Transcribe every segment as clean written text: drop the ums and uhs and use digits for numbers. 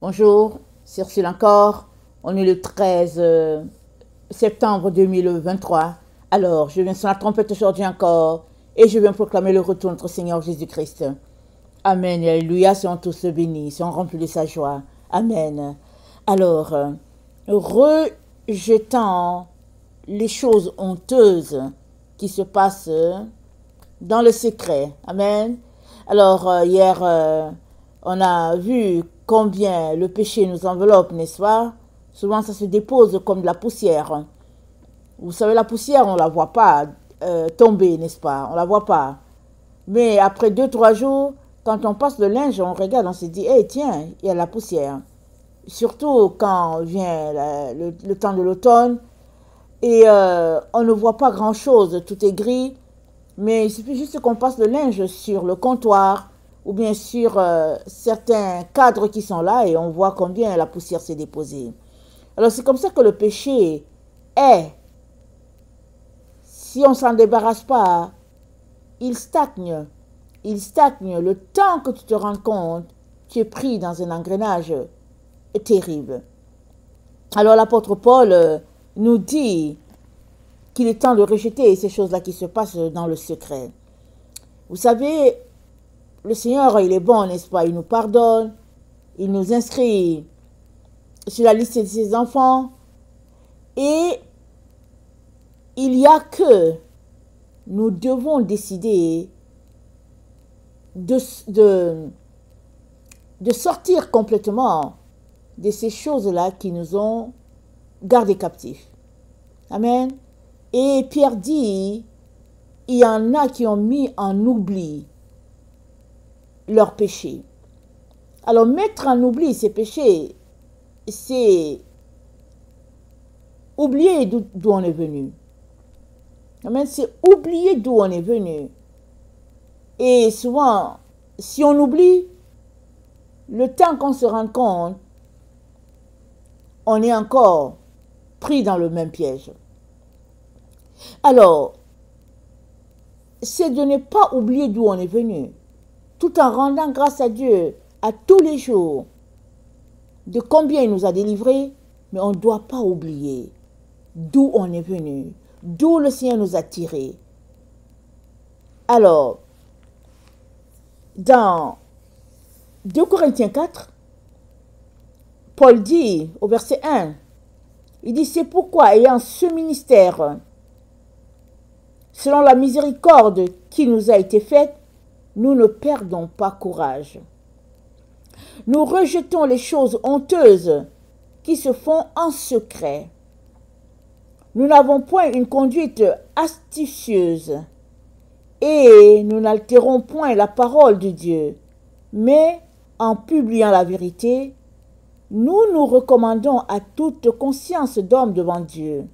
Bonjour, c'est Ursule encore. On est le 13 septembre 2023. Alors, je viens sur la trompette aujourd'hui encore et je viens proclamer le retour de notre Seigneur Jésus-Christ. Amen et alléluia, soyons tous bénis, soyons remplis de sa joie. Amen. Alors, rejetant les choses honteuses qui se passent dans le secret. Amen. Alors, hier, on a vu combien le péché nous enveloppe, n'est-ce pas? Souvent, ça se dépose comme de la poussière. Vous savez, la poussière, on ne la voit pas tomber, n'est-ce pas? On ne la voit pas. Mais après 2-3 jours, quand on passe le linge, on regarde, on se dit, hey, tiens, il y a la poussière. Surtout quand vient le temps de l'automne et on ne voit pas grand-chose, tout est gris. Mais il suffit juste qu'on passe le linge sur le comptoir ou bien sur certains cadres qui sont là et on voit combien la poussière s'est déposée. Alors c'est comme ça que le péché est. Si on ne s'en débarrasse pas, il stagne. Il stagne. Le temps que tu te rends compte, tu es pris dans un engrenage terrible. Alors l'apôtre Paul nous dit qu'il est temps de rejeter ces choses-là qui se passent dans le secret. Vous savez, le Seigneur, il est bon, n'est-ce pas? Il nous pardonne, il nous inscrit sur la liste de ses enfants. Et il y a que nous devons décider de sortir complètement de ces choses-là qui nous ont gardés captifs. Amen. Et Pierre dit, il y en a qui ont mis en oubli leurs péchés. Alors mettre en oubli ces péchés, c'est oublier d'où on est venu. Amen. C'est oublier d'où on est venu. Et souvent, si on oublie, le temps qu'on se rend compte, on est encore pris dans le même piège. Alors, c'est de ne pas oublier d'où on est venu, tout en rendant grâce à Dieu à tous les jours de combien il nous a délivrés, mais on ne doit pas oublier d'où on est venu, d'où le Seigneur nous a tirés. Alors, dans 2 Corinthiens 4, Paul dit au verset 1, il dit, c'est pourquoi ayant ce ministère, selon la miséricorde qui nous a été faite, nous ne perdons pas courage. Nous rejetons les choses honteuses qui se font en secret. Nous n'avons point une conduite astucieuse et nous n'altérons point la parole de Dieu, mais en publiant la vérité, nous nous recommandons à toute conscience d'homme devant Dieu.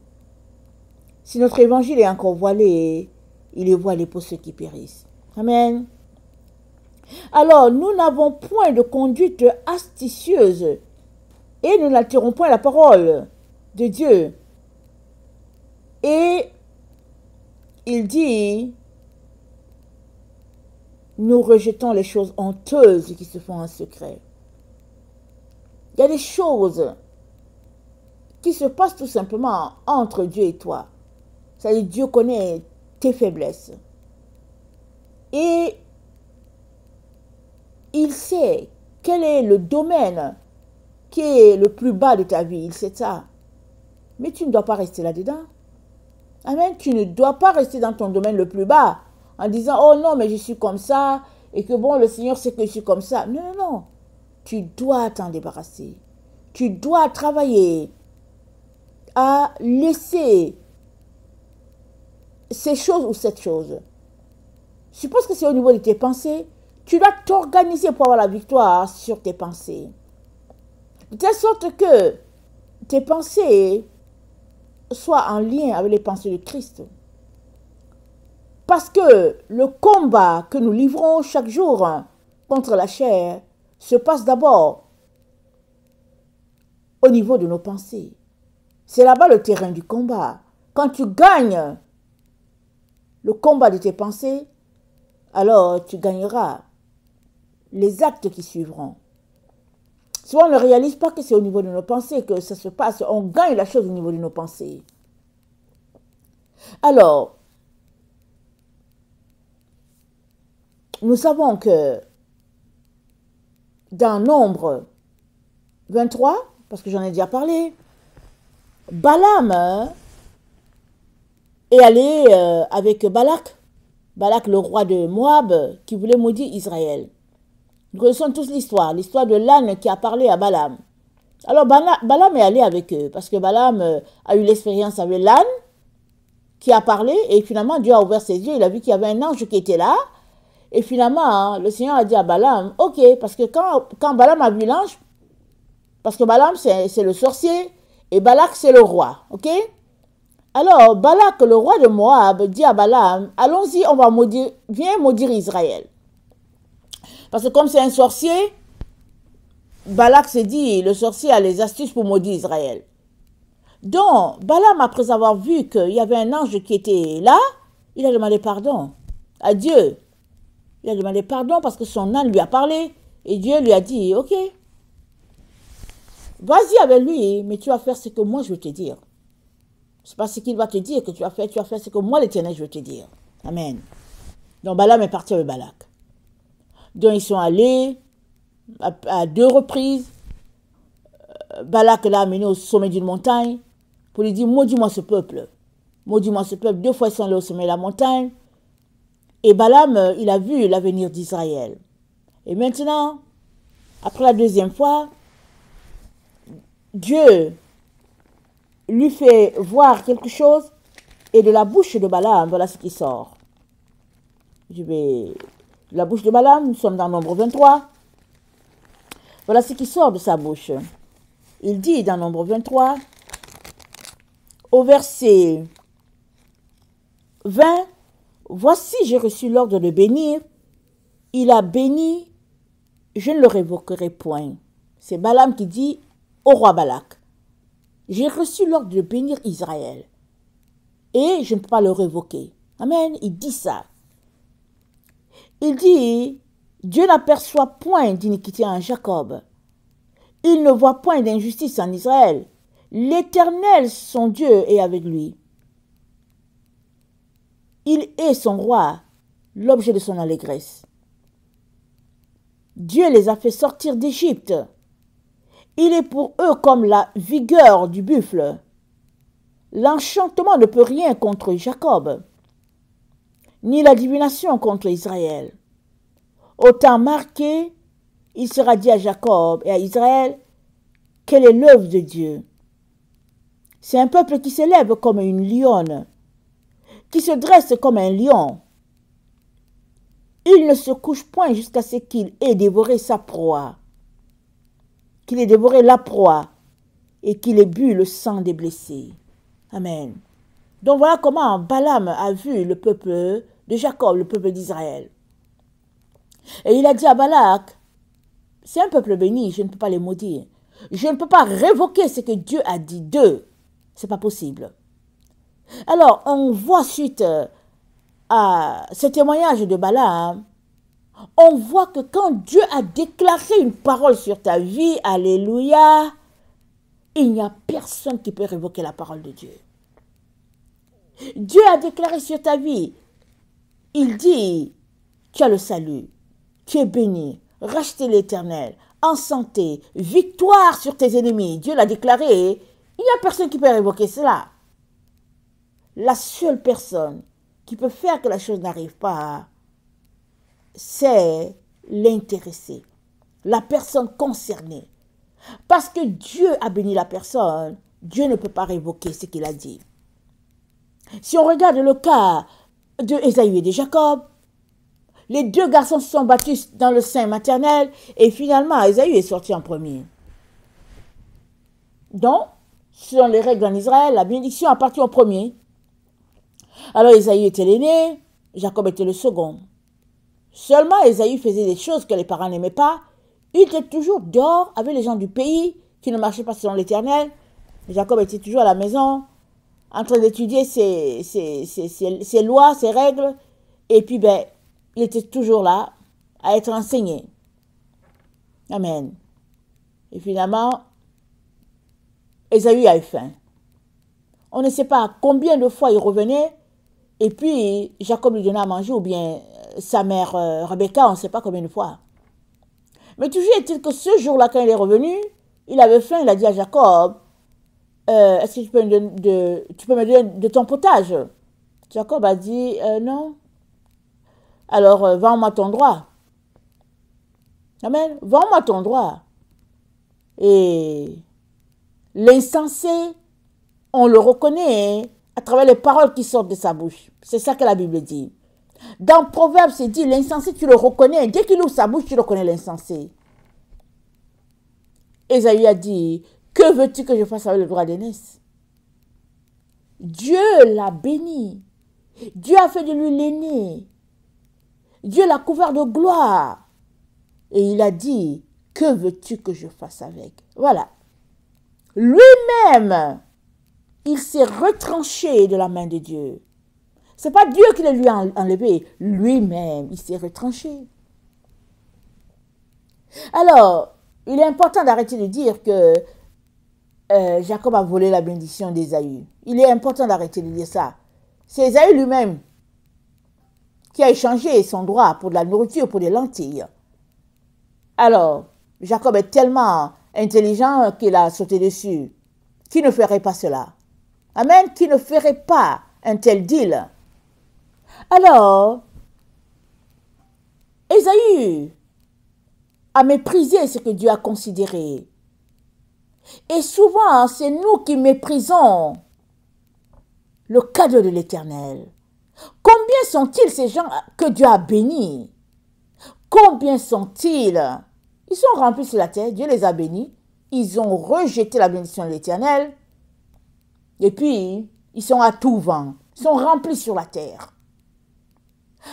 Si notre évangile est encore voilé, il est voilé pour ceux qui périssent. Amen. Alors, nous n'avons point de conduite astucieuse et nous n'altérons point la parole de Dieu. Et il dit, nous rejetons les choses honteuses qui se font en secret. Il y a des choses qui se passent tout simplement entre Dieu et toi. C'est-à-dire, Dieu connaît tes faiblesses. Et il sait quel est le domaine qui est le plus bas de ta vie. Il sait ça. Mais tu ne dois pas rester là-dedans. Amen. Tu ne dois pas rester dans ton domaine le plus bas en disant, oh non, mais je suis comme ça et que bon, le Seigneur sait que je suis comme ça. Non, non, non. Tu dois t'en débarrasser. Tu dois travailler à laisser ces choses ou cette chose. Je suppose que c'est au niveau de tes pensées. Tu dois t'organiser pour avoir la victoire sur tes pensées. De telle sorte que tes pensées soient en lien avec les pensées de Christ. Parce que le combat que nous livrons chaque jour contre la chair se passe d'abord au niveau de nos pensées. C'est là-bas le terrain du combat. Quand tu gagnes le combat de tes pensées, alors tu gagneras les actes qui suivront. Souvent, on ne réalise pas que c'est au niveau de nos pensées que ça se passe. On gagne la chose au niveau de nos pensées. Alors, nous savons que dans Nombre 23, parce que j'en ai déjà parlé, Balaam est allé avec Balak, le roi de Moab, qui voulait maudire Israël. Nous connaissons tous l'histoire de l'âne qui a parlé à Balaam. Alors Balaam est allé avec eux, parce que Balaam a eu l'expérience avec l'âne qui a parlé, et finalement Dieu a ouvert ses yeux, il a vu qu'il y avait un ange qui était là, et finalement le Seigneur a dit à Balaam, ok, parce que quand Balaam a vu l'ange, parce que Balaam c'est le sorcier, et Balak c'est le roi, ok? Alors Balak, le roi de Moab, dit à Balaam, allons-y, on va viens maudire Israël. Parce que comme c'est un sorcier, Balak s'est dit, le sorcier a les astuces pour maudire Israël. Donc, Balaam, après avoir vu qu'il y avait un ange qui était là, il a demandé pardon à Dieu. Il a demandé pardon parce que son âne lui a parlé. Et Dieu lui a dit, ok, vas-y avec lui, mais tu vas faire ce que moi je veux te dire. Ce n'est pas ce qu'il va te dire que tu vas faire ce que moi l'Éternel je veux te dire. Amen. Donc Balaam est parti avec Balak. Donc ils sont allés à 2 reprises. Balak l'a amené au sommet d'une montagne pour lui dire, maudis-moi ce peuple. Maudis-moi ce peuple. 2 fois ils sont allés au sommet de la montagne. Et Balaam, il a vu l'avenir d'Israël. Et maintenant, après la 2e fois, Dieu lui fait voir quelque chose et de la bouche de Balaam, voilà ce qui sort. De la bouche de Balaam, nous sommes dans Nombre 23. Voilà ce qui sort de sa bouche. Il dit dans Nombre 23, au verset 20, voici j'ai reçu l'ordre de bénir, il a béni, je ne le révoquerai point. C'est Balaam qui dit au roi Balak, j'ai reçu l'ordre de bénir Israël et je ne peux pas le révoquer. Amen, il dit ça. Il dit, Dieu n'aperçoit point d'iniquité en Jacob. Il ne voit point d'injustice en Israël. L'Éternel, son Dieu, est avec lui. Il est son roi, l'objet de son allégresse. Dieu les a fait sortir d'Égypte. Il est pour eux comme la vigueur du buffle. L'enchantement ne peut rien contre Jacob, ni la divination contre Israël. Au temps marqué, il sera dit à Jacob et à Israël, quelle est l'œuvre de Dieu? C'est un peuple qui s'élève comme une lionne, qui se dresse comme un lion. Il ne se couche point jusqu'à ce qu'il ait dévoré sa proie, qu'il ait dévoré la proie et qu'il ait bu le sang des blessés. Amen. Donc voilà comment Balaam a vu le peuple de Jacob, le peuple d'Israël. Et il a dit à Balak, c'est un peuple béni, je ne peux pas les maudire. Je ne peux pas révoquer ce que Dieu a dit d'eux. Ce n'est pas possible. Alors, on voit suite à ce témoignage de Balaam, on voit que quand Dieu a déclaré une parole sur ta vie, alléluia, il n'y a personne qui peut révoquer la parole de Dieu. Dieu a déclaré sur ta vie, il dit, tu as le salut, tu es béni, racheté l'Éternel, en santé, victoire sur tes ennemis. Dieu l'a déclaré, il n'y a personne qui peut révoquer cela. La seule personne qui peut faire que la chose n'arrive pas, c'est l'intéressé, la personne concernée. Parce que Dieu a béni la personne, Dieu ne peut pas révoquer ce qu'il a dit. Si on regarde le cas de Ésaü et de Jacob, les 2 garçons se sont battus dans le sein maternel et finalement Ésaü est sorti en premier. Donc, selon les règles en Israël, la bénédiction appartient au premier. Alors Ésaü était l'aîné, Jacob était le second. Seulement Ésaü faisait des choses que les parents n'aimaient pas. Il était toujours dehors avec les gens du pays qui ne marchaient pas selon l'Éternel. Jacob était toujours à la maison en train d'étudier ses lois, ses règles. Et puis, il était toujours là à être enseigné. Amen. Et finalement, Ésaü a eu faim. On ne sait pas combien de fois il revenait. Et puis, Jacob lui donnait à manger, ou bien sa mère Rebecca, on ne sait pas combien de fois. Mais toujours est-il que ce jour-là, quand il est revenu, il avait faim, il a dit à Jacob, est-ce que tu peux me donner de ton potage? Jacob a dit, non. Alors, vends-moi ton droit. Amen. Vends-moi ton droit. Et l'insensé, on le reconnaît à travers les paroles qui sortent de sa bouche. C'est ça que la Bible dit. Dans Proverbe, c'est dit, l'insensé, tu le reconnais. Dès qu'il ouvre sa bouche, tu reconnais l'insensé. Ésaü a dit, que veux-tu que je fasse avec le droit d'aînesse? Dieu l'a béni. Dieu a fait de lui l'aîné. Dieu l'a couvert de gloire. Et il a dit, que veux-tu que je fasse avec? Voilà. Lui-même, il s'est retranché de la main de Dieu. Ce n'est pas Dieu qui le lui a enlevé. Lui-même, il s'est retranché. Alors, il est important d'arrêter de dire que Jacob a volé la bénédiction d'Ésaü. Il est important d'arrêter de dire ça. C'est Ésaü lui-même qui a échangé son droit pour de la nourriture, pour des lentilles. Alors, Jacob est tellement intelligent qu'il a sauté dessus. Qui ne ferait pas cela? Amen. Qui ne ferait pas un tel deal? Alors, Ésaü a méprisé ce que Dieu a considéré. Et souvent, c'est nous qui méprisons le cadeau de l'Éternel. Combien sont-ils ces gens que Dieu a bénis? Combien sont-ils? Ils sont remplis sur la terre, Dieu les a bénis. Ils ont rejeté la bénédiction de l'Éternel. Et puis, ils sont à tout vent. Ils sont remplis sur la terre.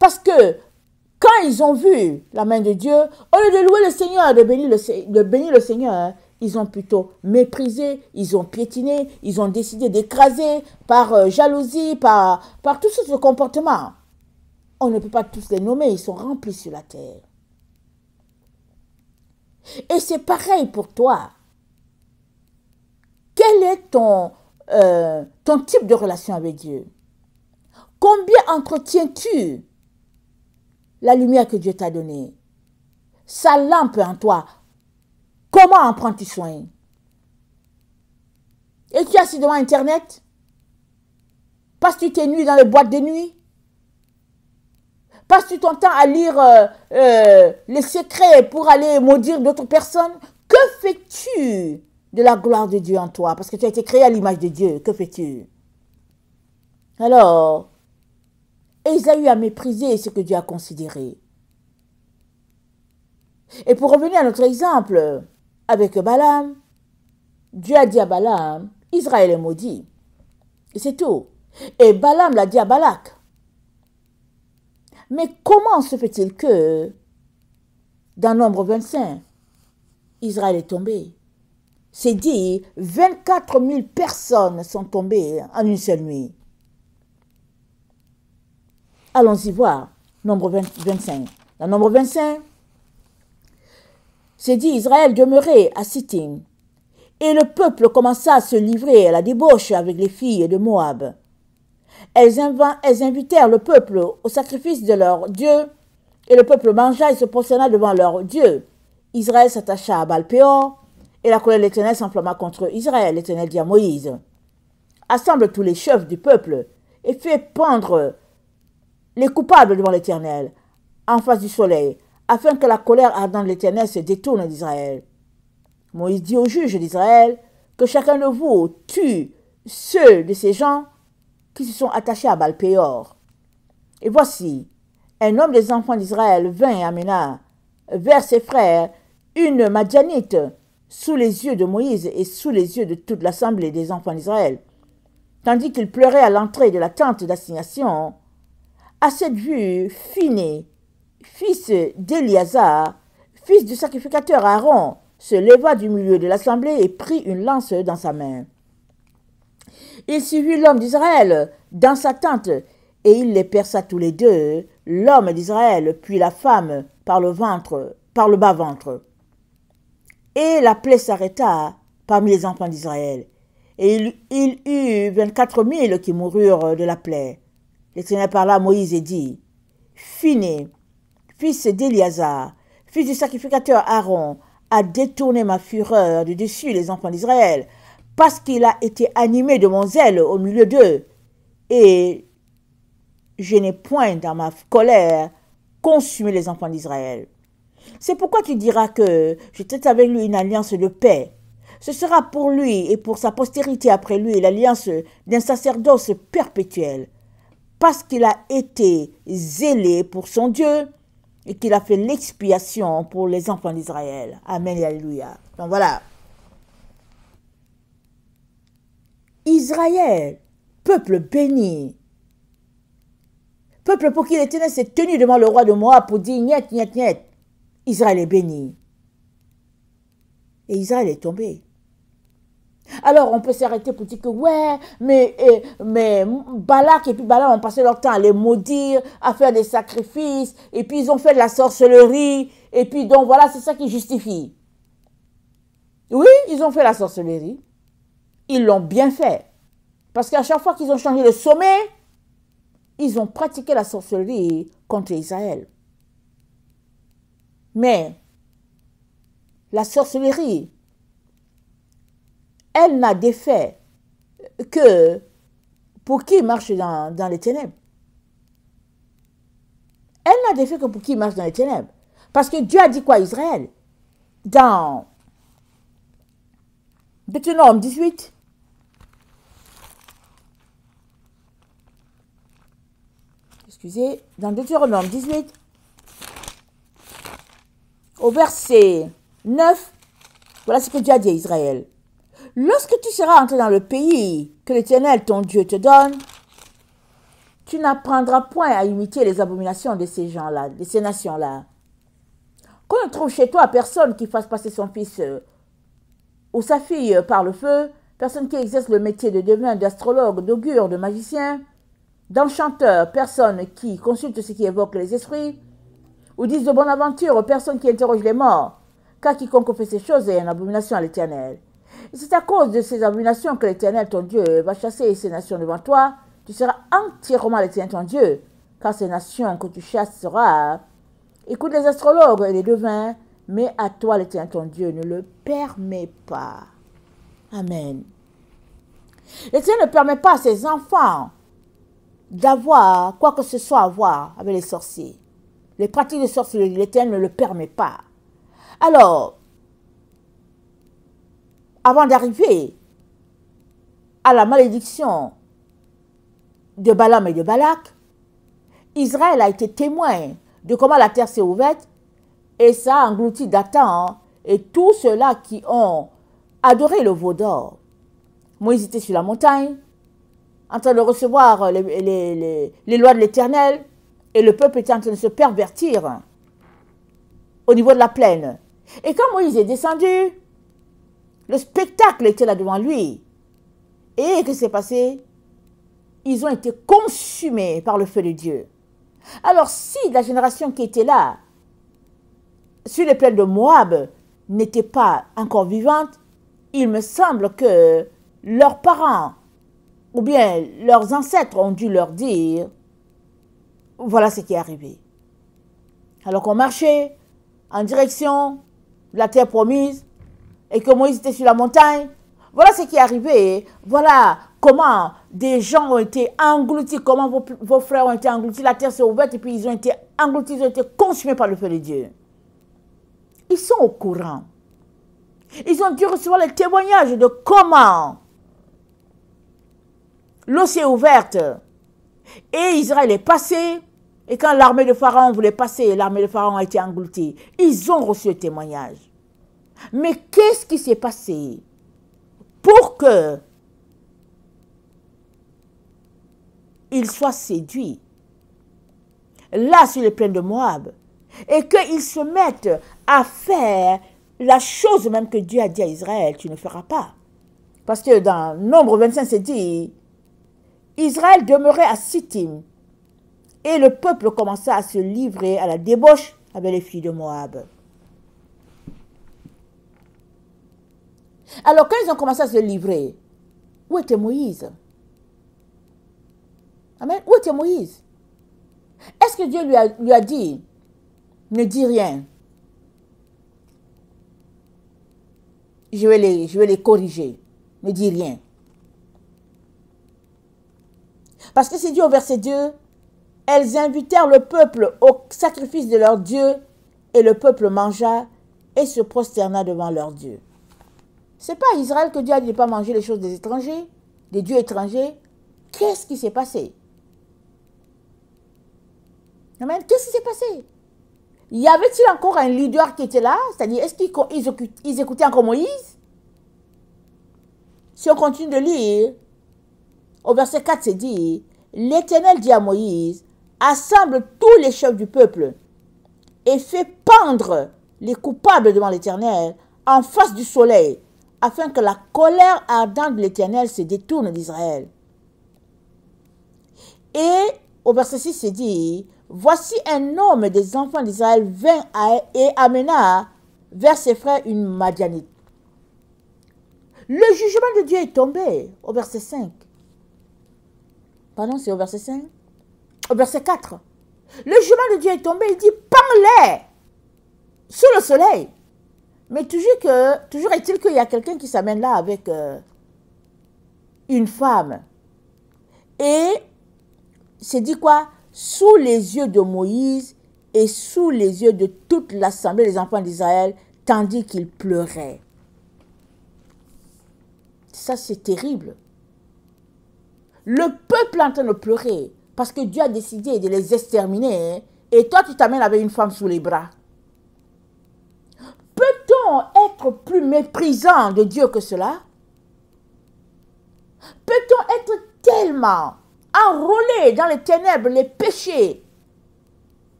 Parce que quand ils ont vu la main de Dieu, au lieu de louer le Seigneur, de bénir le Seigneur, ils ont plutôt méprisé, ils ont piétiné, ils ont décidé d'écraser par jalousie, par tout ce comportement. On ne peut pas tous les nommer, ils sont remplis sur la terre. Et c'est pareil pour toi. Quel est ton type de relation avec Dieu? Combien entretiens-tu la lumière que Dieu t'a donnée? Sa lampe en toi, comment en prends-tu soin? Es-tu assis devant Internet? Passes-tu tes nuits dans les boîtes de nuit? Passes-tu ton temps à lire les secrets pour aller maudire d'autres personnes? Que fais-tu de la gloire de Dieu en toi? Parce que tu as été créé à l'image de Dieu. Que fais-tu? Alors, Ésaü a méprisé ce que Dieu a considéré. Et pour revenir à notre exemple avec Balaam, Dieu a dit à Balaam, Israël est maudit. Et c'est tout. Et Balaam l'a dit à Balak. Mais comment se fait-il que, dans Nombre 25, Israël est tombé? C'est dit, 24 000 personnes sont tombées en une seule nuit. Allons-y voir, Nombre 25. Dans Nombre 25, c'est dit, Israël demeurait à Sittim. Et le peuple commença à se livrer à la débauche avec les filles de Moab. Elles invitèrent le peuple au sacrifice de leur Dieu, et le peuple mangea et se prosterna devant leur Dieu. Israël s'attacha à Baal-Péor, et la colère de l'Éternel s'enflamma contre Israël. L'Éternel dit à Moïse, assemble tous les chefs du peuple, et fais pendre les coupables devant l'Éternel, en face du soleil, afin que la colère ardente de l'Éternel se détourne d'Israël. Moïse dit aux juges d'Israël que chacun de vous tue ceux de ces gens qui se sont attachés à Baal-Péor. Et voici, un homme des enfants d'Israël vint et amena vers ses frères une Madianite sous les yeux de Moïse et sous les yeux de toute l'assemblée des enfants d'Israël. Tandis qu'il pleurait à l'entrée de la tente d'assignation, à cette vue, Phiné, fils d'Éliazar, fils du sacrificateur Aaron, se leva du milieu de l'assemblée et prit une lance dans sa main. Il suivit l'homme d'Israël dans sa tente, et il les perça tous les deux, l'homme d'Israël, puis la femme par le bas-ventre. Et la plaie s'arrêta parmi les enfants d'Israël. Et il eut 24 000 qui moururent de la plaie. L'Éternel parla à Moïse et dit, Finé, fils d'Éliazar, fils du sacrificateur Aaron, a détourné ma fureur de dessus les enfants d'Israël, parce qu'il a été animé de mon zèle au milieu d'eux, et je n'ai point dans ma colère consumé les enfants d'Israël. C'est pourquoi tu diras que je traite avec lui une alliance de paix. Ce sera pour lui et pour sa postérité après lui l'alliance d'un sacerdoce perpétuel, parce qu'il a été zélé pour son Dieu et qu'il a fait l'expiation pour les enfants d'Israël. Amen et alléluia. Donc voilà. Israël, peuple béni, peuple pour qui l'Éternel s'est tenu devant le roi de Moab pour dire niet, niet, niet. Israël est béni. Et Israël est tombé. Alors on peut s'arrêter pour dire que ouais, mais Balak et puis Balaam ont passé leur temps à les maudire, à faire des sacrifices, et puis ils ont fait de la sorcellerie, et puis donc voilà, c'est ça qui justifie. Oui, ils ont fait la sorcellerie. Ils l'ont bien fait. Parce qu'à chaque fois qu'ils ont changé de sommet, ils ont pratiqué la sorcellerie contre Israël. Mais la sorcellerie, elle n'a d'effet que pour qui marche dans les ténèbres. Elle n'a d'effet que pour qui marche dans les ténèbres. Parce que Dieu a dit quoi à Israël? Dans Deutéronome 18, dans Deutéronome 18, au verset 9, voilà ce que Dieu a dit à Israël. Lorsque tu seras entré dans le pays que l'Éternel, ton Dieu, te donne, tu n'apprendras point à imiter les abominations de ces gens-là, de ces nations-là. Qu'on ne trouve chez toi personne qui fasse passer son fils ou sa fille par le feu, personne qui exerce le métier de devin, d'astrologue, d'augure, de magicien, d'enchanteur, personne qui consulte ce qui évoque les esprits, ou disent de bonne aventure, personne qui interroge les morts, car quiconque fait ces choses est une abomination à l'Éternel. Et c'est à cause de ces abominations que l'Éternel, ton Dieu, va chasser ces nations devant toi. Tu seras entièrement l'Éternel, ton Dieu, car ces nations que tu chasseras, écoute les astrologues et les devins, mais à toi, l'Éternel, ton Dieu, ne le permet pas. Amen. L'Éternel ne permet pas à ses enfants d'avoir quoi que ce soit à voir avec les sorciers. Les pratiques de sorcellerie, l'Éternel ne le permet pas. Alors, avant d'arriver à la malédiction de Balaam et de Balak, Israël a été témoin de comment la terre s'est ouverte et ça a englouti Dathan et tous ceux-là qui ont adoré le veau d'or. Moïse était sur la montagne, en train de recevoir les lois de l'Éternel, et le peuple était en train de se pervertir au niveau de la plaine. Et quand Moïse est descendu, le spectacle était là devant lui. Et qu'est-ce qui s'est passé? Ils ont été consumés par le feu de Dieu. Alors si la génération qui était là, sur les plaines de Moab, n'était pas encore vivante, il me semble que leurs parents, ou bien leurs ancêtres ont dû leur dire, voilà ce qui est arrivé. Alors qu'on marchait en direction de la terre promise, et que Moïse était sur la montagne, voilà ce qui est arrivé. Voilà comment des gens ont été engloutis, comment vos frères ont été engloutis, la terre s'est ouverte et puis ils ont été engloutis, ils ont été consumés par le feu de Dieu. Ils sont au courant. Ils ont dû recevoir le témoignage de comment l'eau s'est ouverte et Israël est passé. Et quand l'armée de Pharaon voulait passer, l'armée de Pharaon a été engloutie. Ils ont reçu le témoignage. Mais qu'est-ce qui s'est passé pour que ils soient séduits là sur les plaines de Moab et qu'ils se mettent à faire la chose même que Dieu a dit à Israël, tu ne feras pas. Parce que dans Nombre 25, c'est dit, Israël demeurait à Sittim et le peuple commença à se livrer à la débauche avec les filles de Moab. Alors quand ils ont commencé à se livrer, où était Moïse? Amen. Où était Moïse? Est-ce que Dieu lui a dit, ne dis rien? Je vais les corriger. Ne dis rien. Parce que c'est dit au verset 2, elles invitèrent le peuple au sacrifice de leur Dieu, et le peuple mangea et se prosterna devant leur Dieu. C'est pas à Israël que Dieu a dit de ne pas manger les choses des étrangers, des dieux étrangers. Qu'est-ce qui s'est passé? Amen. Qu'est-ce qui s'est passé? Y avait-il encore un leader qui était là? C'est-à-dire, est-ce qu'ils écoutaient encore Moïse? Si on continue de lire, au verset 4, c'est dit, l'Éternel dit à Moïse, assemble tous les chefs du peuple et fais pendre les coupables devant l'Éternel en face du soleil, afin que la colère ardente de l'Éternel se détourne d'Israël. Et au verset 6, c'est dit, voici un homme des enfants d'Israël vint et amena vers ses frères une Madianite. Le jugement de Dieu est tombé au verset 5. Pardon, c'est au verset 5? Au verset 4. Le jugement de Dieu est tombé, il dit, pends-les sous le soleil. Mais toujours est-il qu'il y a quelqu'un qui s'amène là avec une femme. Et c'est dit quoi? Sous les yeux de Moïse et sous les yeux de toute l'assemblée des enfants d'Israël, tandis qu'ils pleuraient. Ça, c'est terrible. Le peuple est en train de pleurer parce que Dieu a décidé de les exterminer. Et toi, tu t'amènes avec une femme sous les bras. Peut-on être plus méprisant de Dieu que cela? Peut-on être tellement enrôlé dans les ténèbres, les péchés,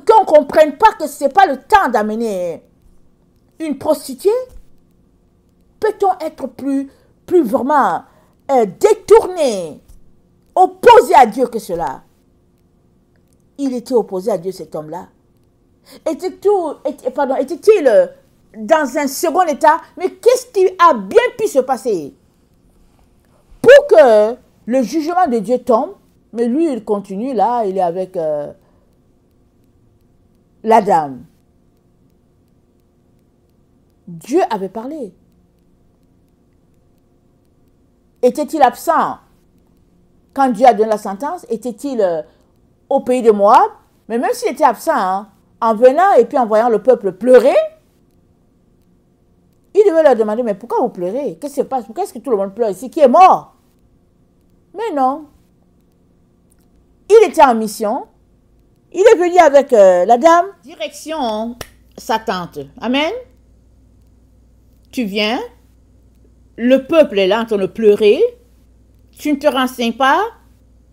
qu'on ne comprenne pas que ce n'est pas le temps d'amener une prostituée? Peut-on être plus vraiment détourné, opposé à Dieu que cela? Il était opposé à Dieu, cet homme-là. Était-il dans un second état? Mais qu'est-ce qui a bien pu se passer pour que le jugement de Dieu tombe? Mais lui, il continue là, il est avec la dame. Dieu avait parlé. Était-il absent quand Dieu a donné la sentence? Était-il au pays de Moab? Mais même s'il était absent, hein, en venant et puis en voyant le peuple pleurer, il devait leur demander, mais pourquoi vous pleurez? Qu'est-ce qui se passe? Pourquoi est-ce que tout le monde pleure ici? Qui est mort? Mais non. Il était en mission. Il est venu avec la dame. Direction sa tante. Amen. Tu viens. Le peuple est là en train de pleurer. Tu ne te renseignes pas.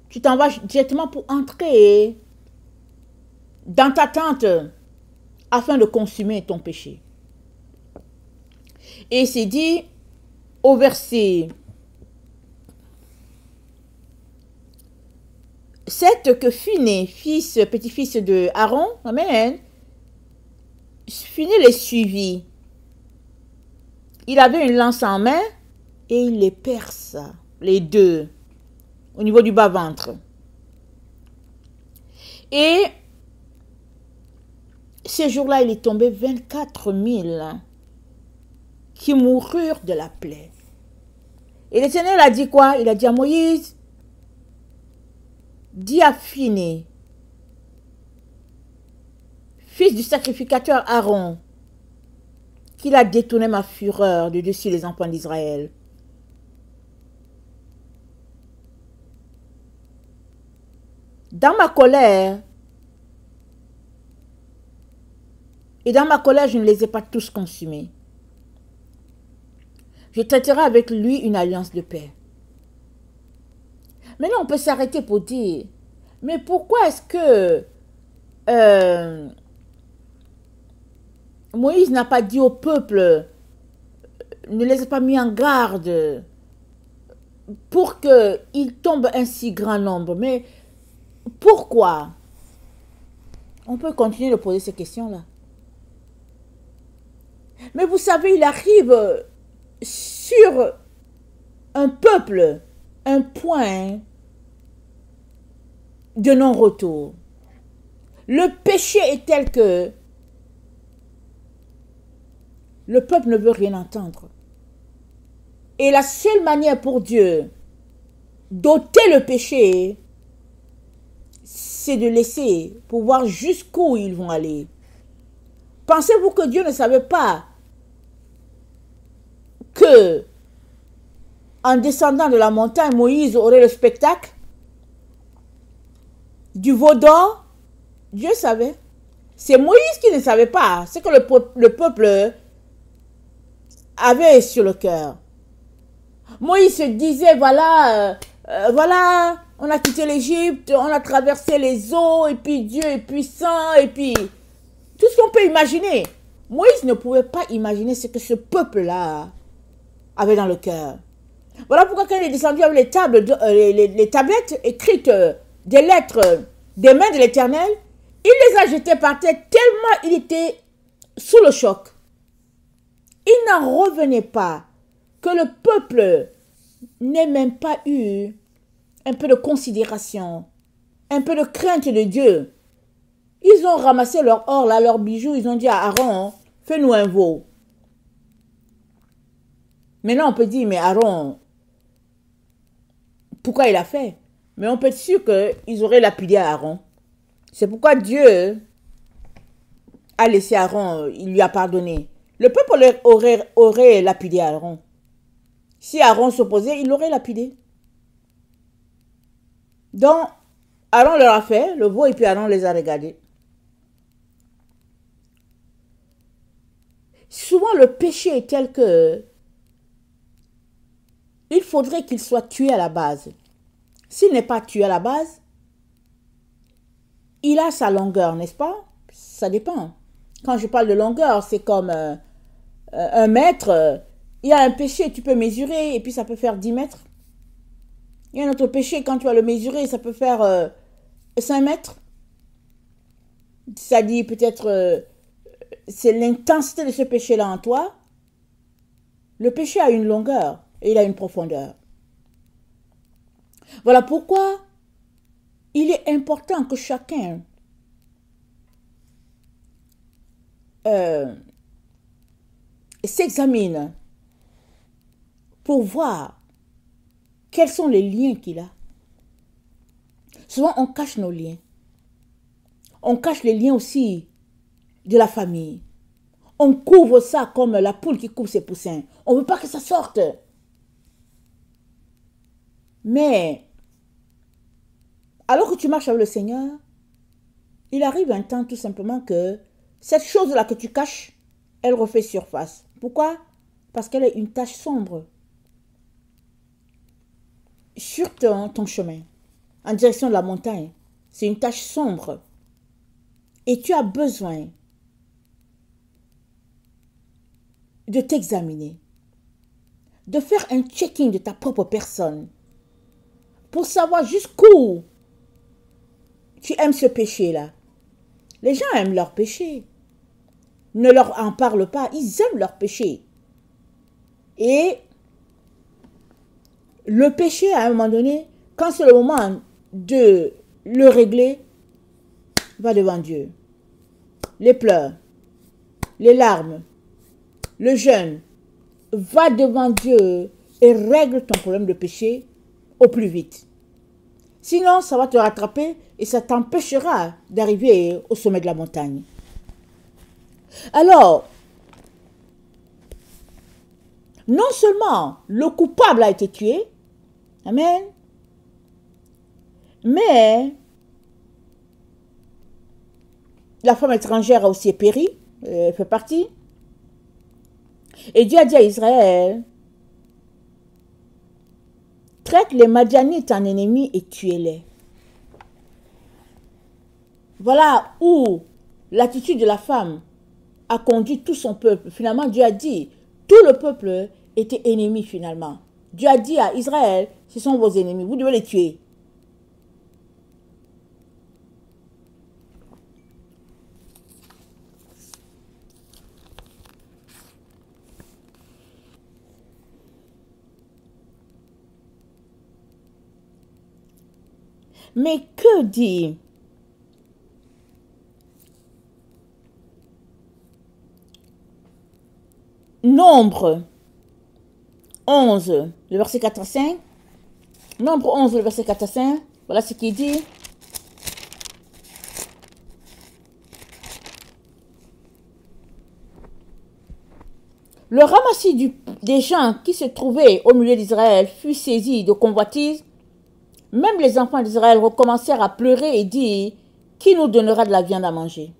Tu t'en vas directement pour entrer dans ta tente afin de consumer ton péché. Et c'est dit au verset 7 que Phiné, petit-fils de Aaron, amen, Phiné les suivit. Il avait une lance en main et il les perce, les deux, au niveau du bas-ventre. Et ces jours-là, il est tombé 24 000 qui moururent de la plaie. Et l'Éternel a dit quoi? Il a dit à Moïse, dis à Phiné, fils du sacrificateur Aaron, qu'il a détourné ma fureur de dessus les enfants d'Israël. Dans ma colère, je ne les ai pas tous consumés. Je traiterai avec lui une alliance de paix. Maintenant, on peut s'arrêter pour dire, mais pourquoi est-ce que Moïse n'a pas dit au peuple, ne les a pas mis en garde pour qu'il tombe un si grand nombre? Mais pourquoi? On peut continuer de poser ces questions-là. Mais vous savez, il arrive sur un peuple un point de non-retour. Le péché est tel que le peuple ne veut rien entendre. Et la seule manière pour Dieu d'ôter le péché, c'est de laisser pour voir jusqu'où ils vont aller. Pensez-vous que Dieu ne savait pas que en descendant de la montagne, Moïse aurait le spectacle du veau d'or? Dieu savait. C'est Moïse qui ne savait pas ce que le peuple avait sur le cœur. Moïse se disait, voilà, on a quitté l'Égypte, on a traversé les eaux, et puis Dieu est puissant, et puis tout ce qu'on peut imaginer. Moïse ne pouvait pas imaginer ce que ce peuple-là avait dans le cœur. Voilà pourquoi quand il est descendu avec les tablettes écrites des lettres des mains de l'Éternel, il les a jetées par terre tellement il était sous le choc. Il n'en revenait pas que le peuple n'ait même pas eu un peu de considération, un peu de crainte de Dieu. Ils ont ramassé leur or, là, leurs bijoux, ils ont dit à Aaron, fais-nous un veau. Maintenant, on peut dire, mais Aaron, pourquoi il a fait? Mais on peut être sûr qu'ils auraient lapidé Aaron. C'est pourquoi Dieu a laissé Aaron, il lui a pardonné. Le peuple aurait lapidé Aaron. Si Aaron s'opposait, il l'aurait lapidé. Donc, Aaron leur a fait le veau et puis Aaron les a regardés. Souvent, le péché est tel que il faudrait qu'il soit tué à la base. S'il n'est pas tué à la base, il a sa longueur, n'est-ce pas? Ça dépend. Quand je parle de longueur, c'est comme un mètre. Il y a un péché, tu peux mesurer et puis ça peut faire 10 mètres. Il y a un autre péché, quand tu vas le mesurer, ça peut faire 5 mètres. C'est-à-dire peut-être c'est l'intensité de ce péché-là en toi. Le péché a une longueur et il a une profondeur. Voilà pourquoi il est important que chacun s'examine pour voir quels sont les liens qu'il a. Souvent, on cache nos liens. On cache les liens aussi de la famille. On couvre ça comme la poule qui couvre ses poussins. On ne veut pas que ça sorte. Mais, alors que tu marches avec le Seigneur, il arrive un temps tout simplement que cette chose-là que tu caches, elle refait surface. Pourquoi? Parce qu'elle est une tache sombre sur ton chemin, en direction de la montagne. C'est une tache sombre. Et tu as besoin de t'examiner, de faire un checking de ta propre personne pour savoir jusqu'où tu aimes ce péché-là. Les gens aiment leur péché. Ne leur en parle pas, ils aiment leur péché. Et le péché, à un moment donné, quand c'est le moment de le régler, va devant Dieu. Les pleurs, les larmes, le jeûne, va devant Dieu et règle ton problème de péché au plus vite. Sinon, ça va te rattraper et ça t'empêchera d'arriver au sommet de la montagne. Alors, non seulement le coupable a été tué, amen, mais la femme étrangère a aussi péri, elle fait partie. Et Dieu a dit à Israël, traite les Madianites en ennemis et tuez-les. Voilà où l'attitude de la femme a conduit tout son peuple. Finalement, Dieu a dit, tout le peuple était ennemi finalement. Dieu a dit à Israël, ce sont vos ennemis, vous devez les tuer. Mais que dit Nombre 11, le verset 4 à 5. Nombre 11, le verset 4 à 5. Voilà ce qu'il dit. Le ramassis des gens qui se trouvaient au milieu d'Israël fut saisi de convoitise. Même les enfants d'Israël recommencèrent à pleurer et dire, qui nous donnera de la viande à manger?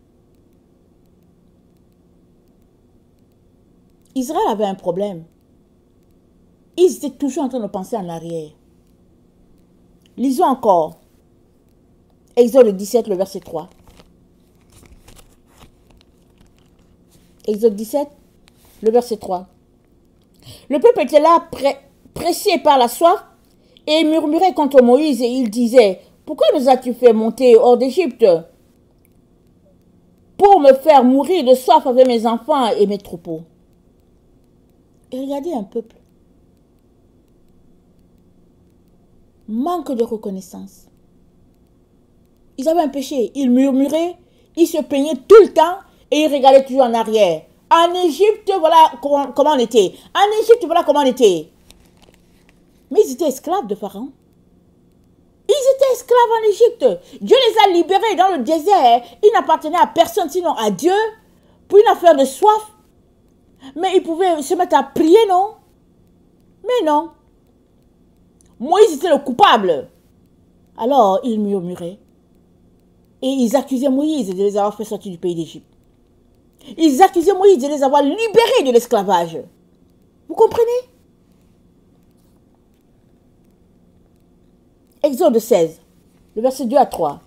Israël avait un problème. Ils étaient toujours en train de penser en arrière. Lisons encore. Exode 17, le verset 3. Exode 17, le verset 3. Le peuple était là, pressé par la soif, et murmurait contre Moïse, et il disait, pourquoi nous as-tu fait monter hors d'Égypte pour me faire mourir de soif avec mes enfants et mes troupeaux? Et regardez un peuple. Manque de reconnaissance. Ils avaient un péché. Ils murmuraient, ils se plaignaient tout le temps et ils regardaient toujours en arrière. En Égypte, voilà comment on était. En Égypte, voilà comment on était. Mais ils étaient esclaves de Pharaon. Ils étaient esclaves en Égypte. Dieu les a libérés dans le désert. Ils n'appartenaient à personne sinon à Dieu pour une affaire de soif. Mais ils pouvaient se mettre à prier, non? Mais non. Moïse était le coupable. Alors, ils murmuraient. Et ils accusaient Moïse de les avoir fait sortir du pays d'Égypte. Ils accusaient Moïse de les avoir libérés de l'esclavage. Vous comprenez? Exode 16, le verset 2 à 3.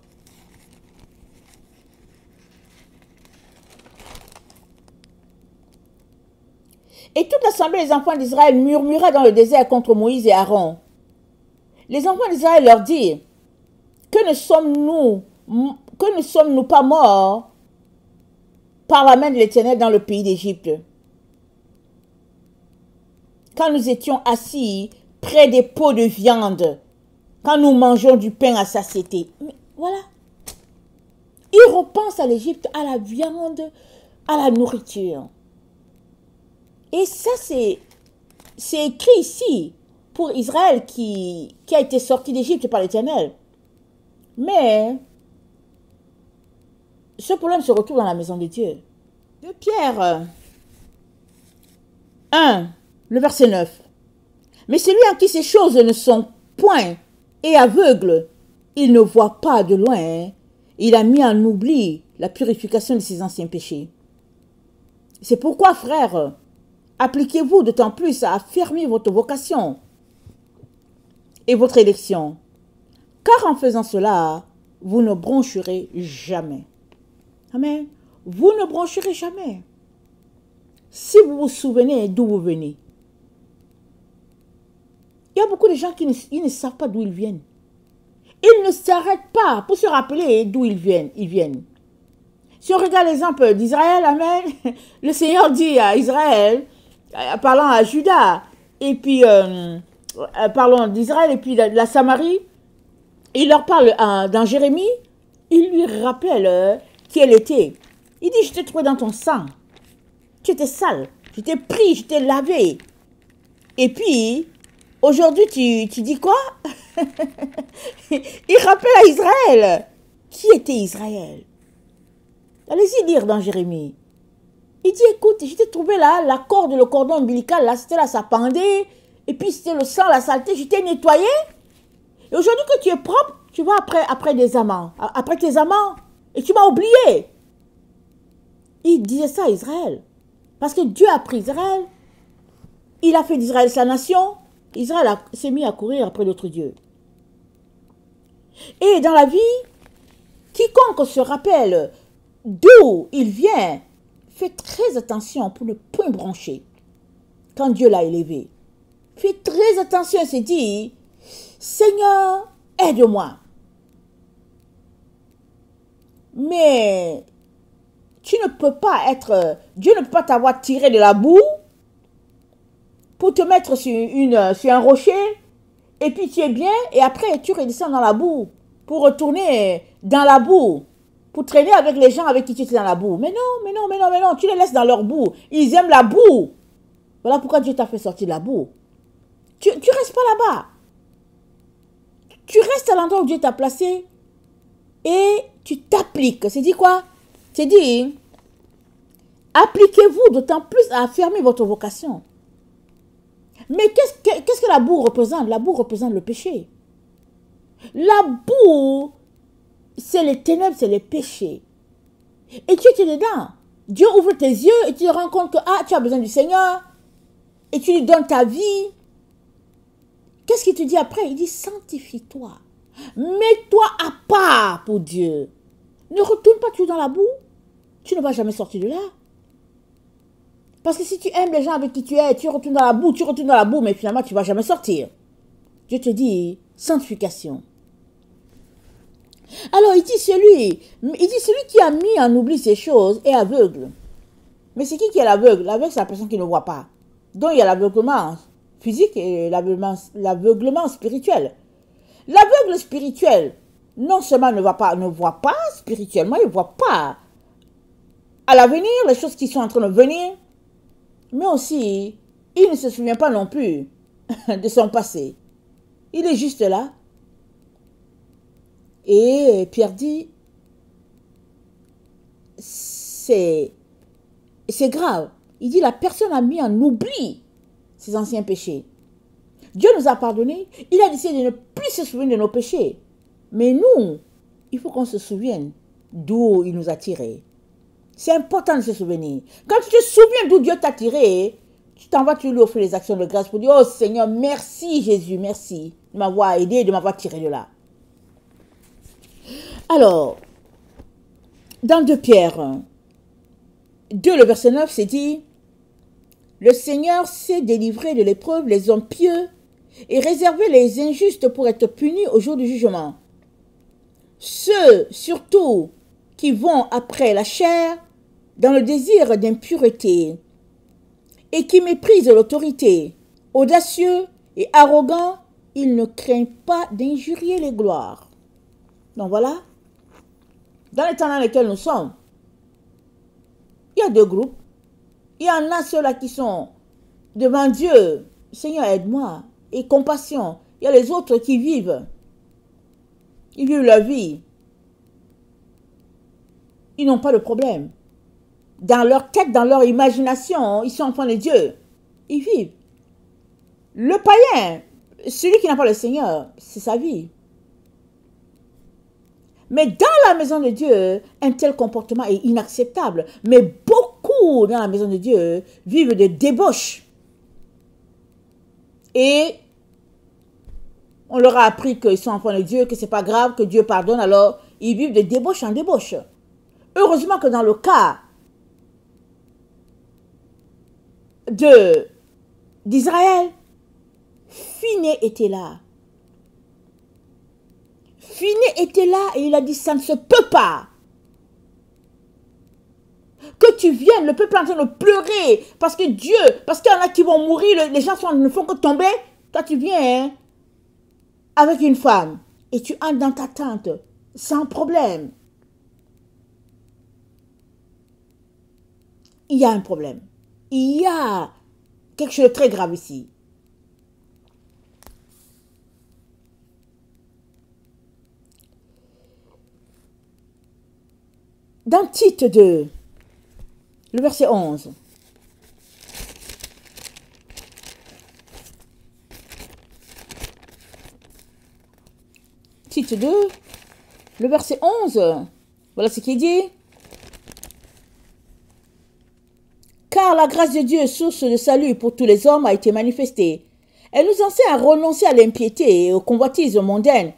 Et toute l'assemblée des enfants d'Israël murmura dans le désert contre Moïse et Aaron. Les enfants d'Israël leur dirent, que ne sommes-nous pas morts par la main de l'Éternel dans le pays d'Égypte, quand nous étions assis près des pots de viande, quand nous mangeons du pain à satiété. Mais voilà. Ils repensent à l'Égypte, à la viande, à la nourriture. Et ça, c'est écrit ici pour Israël qui a été sorti d'Égypte par l'Éternel. Mais ce problème se retrouve dans la maison de Dieu. De Pierre 1, le verset 9. Mais celui en qui ces choses ne sont point et aveugle, il ne voit pas de loin, il a mis en oubli la purification de ses anciens péchés. C'est pourquoi, frères, appliquez-vous d'autant plus à affermir votre vocation et votre élection, car en faisant cela, vous ne broncherez jamais. Amen. Vous ne broncherez jamais. Si vous vous souvenez d'où vous venez. Il y a beaucoup de gens qui ne savent pas d'où ils viennent. Ils ne s'arrêtent pas pour se rappeler d'où ils viennent. Si on regarde l'exemple d'Israël, amen, le Seigneur dit à Israël, parlant à Juda, et puis parlant d'Israël et puis de la Samarie, il leur parle dans Jérémie, il lui rappelle qui elle était. Il dit, je t'ai trouvé dans ton sang, tu étais sale, je t'ai pris, je t'ai lavé. Et puis, aujourd'hui, tu dis quoi? Il rappelle à Israël. Qui était Israël? Allez-y lire dans Jérémie. Il dit, écoute, je t'ai trouvé là, la corde, le cordon ombilical, là, c'était là, ça pendait. Et puis, c'était le sang, la saleté, je t'ai nettoyé. Et aujourd'hui que tu es propre, tu vas après des amants, après tes amants. Et tu m'as oublié. Il disait ça à Israël. Parce que Dieu a pris Israël. Il a fait d'Israël sa nation. Israël s'est mis à courir après d'autres dieux. Et dans la vie, quiconque se rappelle d'où il vient, fait très attention pour ne point broncher quand Dieu l'a élevé. Fait très attention et se dit, Seigneur, aide-moi. Mais tu ne peux pas Dieu ne peut pas t'avoir tiré de la boue pour te mettre sur un rocher, et puis tu es bien, et après tu redescends dans la boue. pour retourner dans la boue, pour traîner avec les gens avec qui tu étais dans la boue. Mais non, mais non, mais non, mais non, tu les laisses dans leur boue. Ils aiment la boue. Voilà pourquoi Dieu t'a fait sortir de la boue. Tu restes pas là-bas. Tu restes à l'endroit où Dieu t'a placé et tu t'appliques. C'est dit quoi? C'est dit, appliquez-vous d'autant plus à affirmer votre vocation. Mais qu'est-ce que la boue représente? La boue représente le péché. La boue, c'est les ténèbres, c'est les péchés. Et tu es dedans. Dieu ouvre tes yeux et tu te rends compte que tu as besoin du Seigneur. Et tu lui donnes ta vie. Qu'est-ce qu'il te dit après? Il dit, sanctifie-toi. Mets-toi à part pour Dieu. Ne retourne pas toujours dans la boue. Tu ne vas jamais sortir de là. Parce que si tu aimes les gens avec qui tu es, tu retournes dans la boue, mais finalement, tu ne vas jamais sortir. Dieu te dit, sanctification. Alors, il dit celui qui a mis en oubli ces choses est aveugle. Mais c'est qui est l'aveugle? L'aveugle, c'est la personne qui ne voit pas. Donc, il y a l'aveuglement physique et l'aveuglement spirituel. L'aveugle spirituel, non seulement ne voit pas spirituellement, il ne voit pas à l'avenir les choses qui sont en train de venir, mais aussi, il ne se souvient pas non plus de son passé. Il est juste là. Et Pierre dit, c'est grave. Il dit, la personne a mis en oubli ses anciens péchés. Dieu nous a pardonné. Il a décidé de ne plus se souvenir de nos péchés. Mais nous, il faut qu'on se souvienne d'où il nous a tirés. C'est important de se souvenir. Quand tu te souviens d'où Dieu t'a tiré, tu t'en vas, tu lui offres les actions de grâce pour dire, oh Seigneur, merci Jésus, merci de m'avoir aidé, de m'avoir tiré de là. Alors, dans 2 Pierre 2, le verset 9, c'est dit, le Seigneur sait délivrer de l'épreuve les hommes pieux et réserver les injustes pour être punis au jour du jugement. Ceux, surtout, qui vont après la chair, dans le désir d'impureté, et qui méprisent l'autorité, audacieux et arrogants, ils ne craignent pas d'injurier les gloires. Donc voilà, dans les temps dans lesquels nous sommes, il y a 2 groupes. Il y en a ceux-là qui sont devant Dieu, Seigneur aide-moi, et compassion. Il y a les autres qui vivent. Ils vivent leur vie. Ils n'ont pas de problème. Dans leur tête, dans leur imagination, ils sont enfants de Dieu. Ils vivent. Le païen, celui qui n'a pas le Seigneur, c'est sa vie. Mais dans la maison de Dieu, un tel comportement est inacceptable. Mais beaucoup dans la maison de Dieu vivent de débauches. Et on leur a appris qu'ils sont enfants de Dieu, que ce n'est pas grave, que Dieu pardonne, alors ils vivent de débauche en débauche. Heureusement que dans le cas d'Israël, Phiné était là. Phiné était là et il a dit, ça ne se peut pas. Que tu viennes, le peuple est en train de pleurer parce que Dieu, parce qu'il y en a qui vont mourir, les gens ne font que tomber. Toi, tu viens avec une femme et tu entres dans ta tente sans problème. Il y a un problème. Il y a quelque chose de très grave ici. Dans Tite 2, le verset 11. Tite 2, le verset 11. Voilà ce qu'il dit. Car la grâce de Dieu, source de salut pour tous les hommes, a été manifestée. Elle nous enseigne à renoncer à l'impiété et aux convoitises mondaines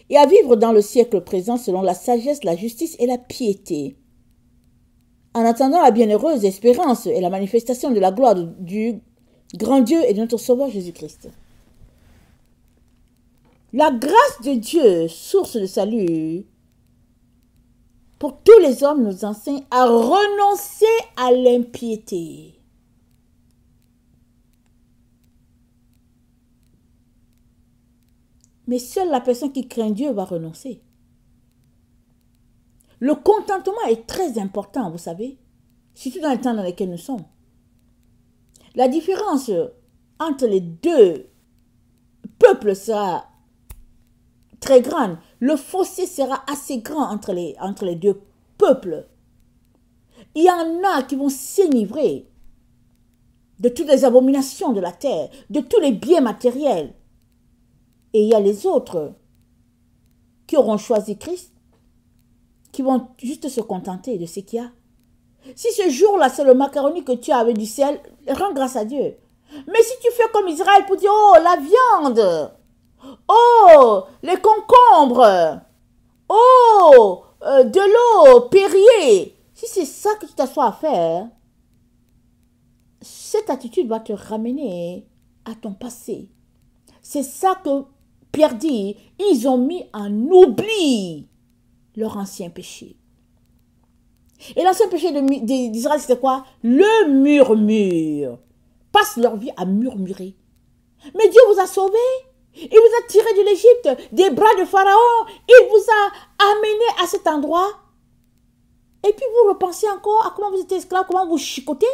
et à vivre dans le siècle présent selon la sagesse, la justice et la piété. En attendant la bienheureuse espérance et la manifestation de la gloire du grand Dieu et de notre Sauveur Jésus-Christ. La grâce de Dieu, source de salut, pour tous les hommes, nous enseigne à renoncer à l'impiété. Mais seule la personne qui craint Dieu va renoncer. Le contentement est très important, vous savez, surtout dans le temps dans lequel nous sommes. La différence entre les deux peuples sera très grande. Le fossé sera assez grand entre les deux peuples. Il y en a qui vont s'enivrer de toutes les abominations de la terre, de tous les biens matériels. Et il y a les autres qui auront choisi Christ, qui vont juste se contenter de ce qu'il y a. Si ce jour-là, c'est le macaroni que tu as avec du sel, rends grâce à Dieu. Mais si tu fais comme Israël pour dire, oh, la viande, oh, les concombres, oh, de l'eau, Perrier, si c'est ça que tu t'assois à faire, cette attitude va te ramener à ton passé. C'est ça que Pierre dit, ils ont mis en oubli leur ancien péché. Et l'ancien péché d'Israël, c'était quoi? Le murmure. Passent leur vie à murmurer. Mais Dieu vous a sauvés. Il vous a tiré de l'Égypte, des bras de Pharaon. Il vous a amené à cet endroit. Et puis vous repensez encore à comment vous étiez esclaves, comment vous chicotez.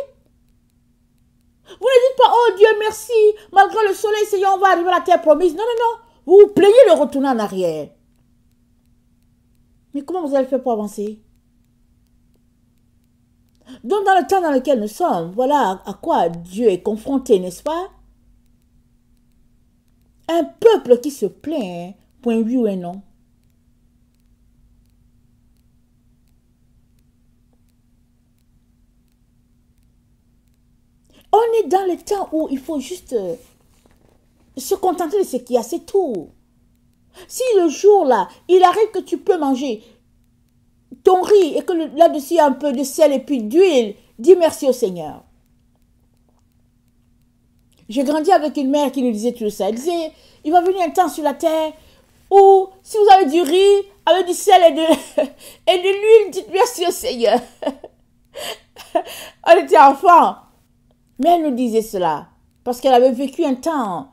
Vous ne dites pas, oh Dieu merci, malgré le soleil, Seigneur, on va arriver à la terre promise. Non, non, non. Vous vous plaignez de retourner en arrière. Mais comment vous allez faire pour avancer? Donc, dans le temps dans lequel nous sommes, voilà à quoi Dieu est confronté, n'est-ce pas? Un peuple qui se plaint, point oui ou un non. On est dans le temps où il faut juste se contenter de ce qu'il y a, c'est tout. Si le jour-là, il arrive que tu peux manger ton riz et que là-dessus il y a un peu de sel et puis d'huile, dis merci au Seigneur. J'ai grandi avec une mère qui nous disait tout ça. Elle disait, il va venir un temps sur la terre où si vous avez du riz avec du sel et de l'huile, dites merci au Seigneur. On était enfants. Mais elle nous disait cela parce qu'elle avait vécu un temps.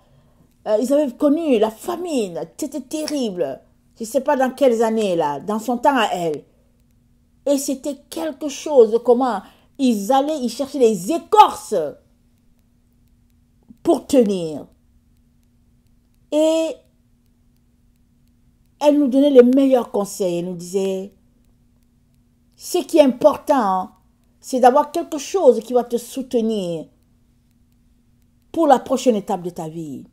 Ils avaient connu la famine. C'était terrible. Je ne sais pas dans quelles années là, dans son temps à elle. Et c'était quelque chose, comment ils cherchaient des écorces pour tenir. Et elle nous donnait les meilleurs conseils. Elle nous disait, ce qui est important, c'est d'avoir quelque chose qui va te soutenir pour la prochaine étape de ta vie.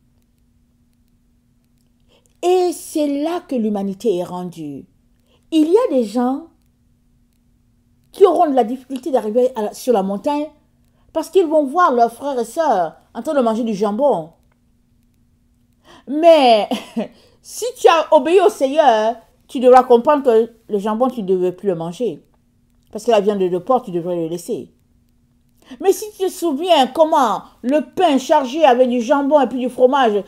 Et c'est là que l'humanité est rendue. Il y a des gens qui auront de la difficulté d'arriver sur la montagne parce qu'ils vont voir leurs frères et sœurs en train de manger du jambon. Mais si tu as obéi au Seigneur, tu devras comprendre que le jambon, tu ne devais plus le manger. Parce que la viande de porc, tu devrais le laisser. Mais si tu te souviens comment le pain chargé avec du jambon et puis du fromage,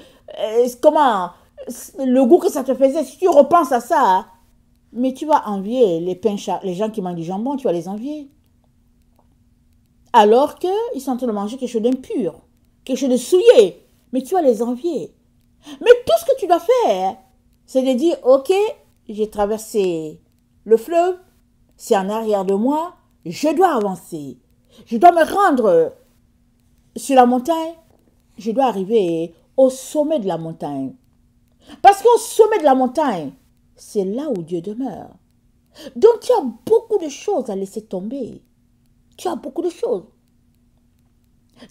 comment le goût que ça te faisait, si tu repenses à ça, mais tu vas envier les gens qui mangent du jambon, tu vas les envier. Alors qu'ils sont en train de manger quelque chose d'impur, quelque chose de souillé, mais tu vas les envier. Mais tout ce que tu dois faire, c'est de dire, ok, j'ai traversé le fleuve, c'est en arrière de moi, je dois avancer. Je dois me rendre sur la montagne, je dois arriver au sommet de la montagne. Parce qu'au sommet de la montagne, c'est là où Dieu demeure. Donc tu as beaucoup de choses à laisser tomber. Tu as beaucoup de choses.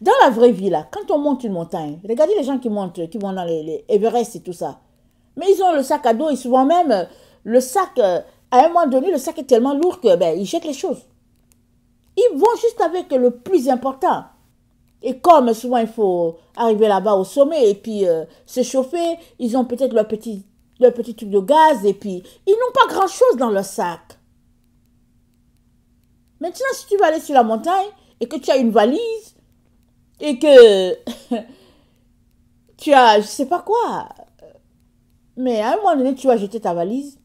Dans la vraie vie, là, quand on monte une montagne, regardez les gens qui montent, qui vont dans les Everest et tout ça. Mais ils ont le sac à dos et souvent même, le sac, à un moment donné, le sac est tellement lourd que ils jettent les choses. Ils vont juste avec le plus important. Et comme souvent il faut arriver là-bas au sommet et puis se chauffer, ils ont peut-être leur petit truc de gaz et puis ils n'ont pas grand-chose dans leur sac. Maintenant, si tu vas aller sur la montagne et que tu as une valise et que tu as, je sais pas quoi, mais à un moment donné, tu vas jeter ta valise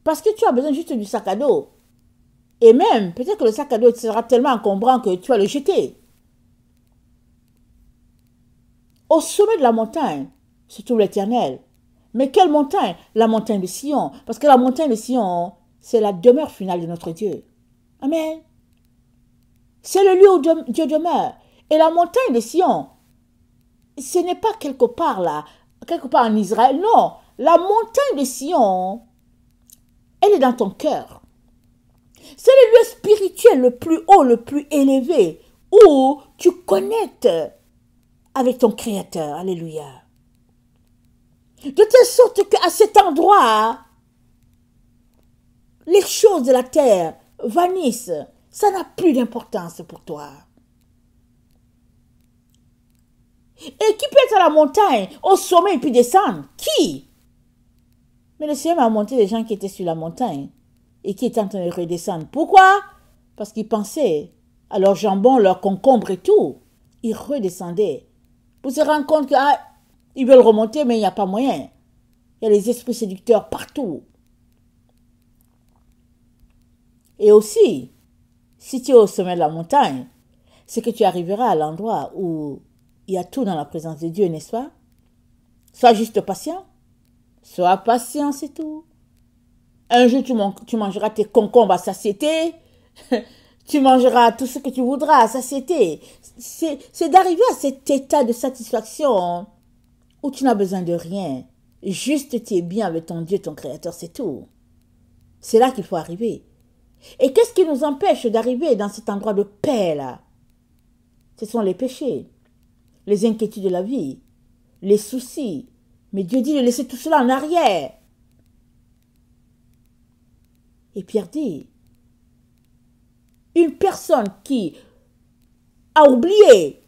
parce que tu as besoin juste du sac à dos. Et même, peut-être que le sac à dos sera tellement encombrant que tu vas le jeter. Au sommet de la montagne se trouve l'Éternel. Mais quelle montagne? La montagne de Sion. Parce que la montagne de Sion, c'est la demeure finale de notre Dieu. Amen. C'est le lieu où Dieu demeure. Et la montagne de Sion, ce n'est pas quelque part là, quelque part en Israël. Non, la montagne de Sion, elle est dans ton cœur. C'est le lieu spirituel le plus haut, le plus élevé, où tu connectes avec ton Créateur. Alléluia. De telle sorte qu'à cet endroit, les choses de la terre vanissent. Ça n'a plus d'importance pour toi. Et qui peut être à la montagne, au sommet et puis descendre? Qui? Mais le Seigneur m'a montré des gens qui étaient sur la montagne et qui étaient en train de redescendre. Pourquoi? Parce qu'ils pensaient à leur jambon, leur concombre et tout. Ils redescendaient. Pour se rendre compte qu'ils veulent remonter, mais il n'y a pas moyen. Il y a les esprits séducteurs partout. Et aussi, si tu es au sommet de la montagne, c'est que tu arriveras à l'endroit où il y a tout dans la présence de Dieu, n'est-ce pas? Sois juste patient. Sois patient, c'est tout. Un jour, tu mangeras tes concombres à satiété. Tu mangeras tout ce que tu voudras à satiété. C'est d'arriver à cet état de satisfaction où tu n'as besoin de rien. Juste tu es bien avec ton Dieu, ton Créateur, c'est tout. C'est là qu'il faut arriver. Et qu'est-ce qui nous empêche d'arriver dans cet endroit de paix là? Ce sont les péchés, les inquiétudes de la vie, les soucis. Mais Dieu dit de laisser tout cela en arrière. Et Pierre dit, une personne qui a oublié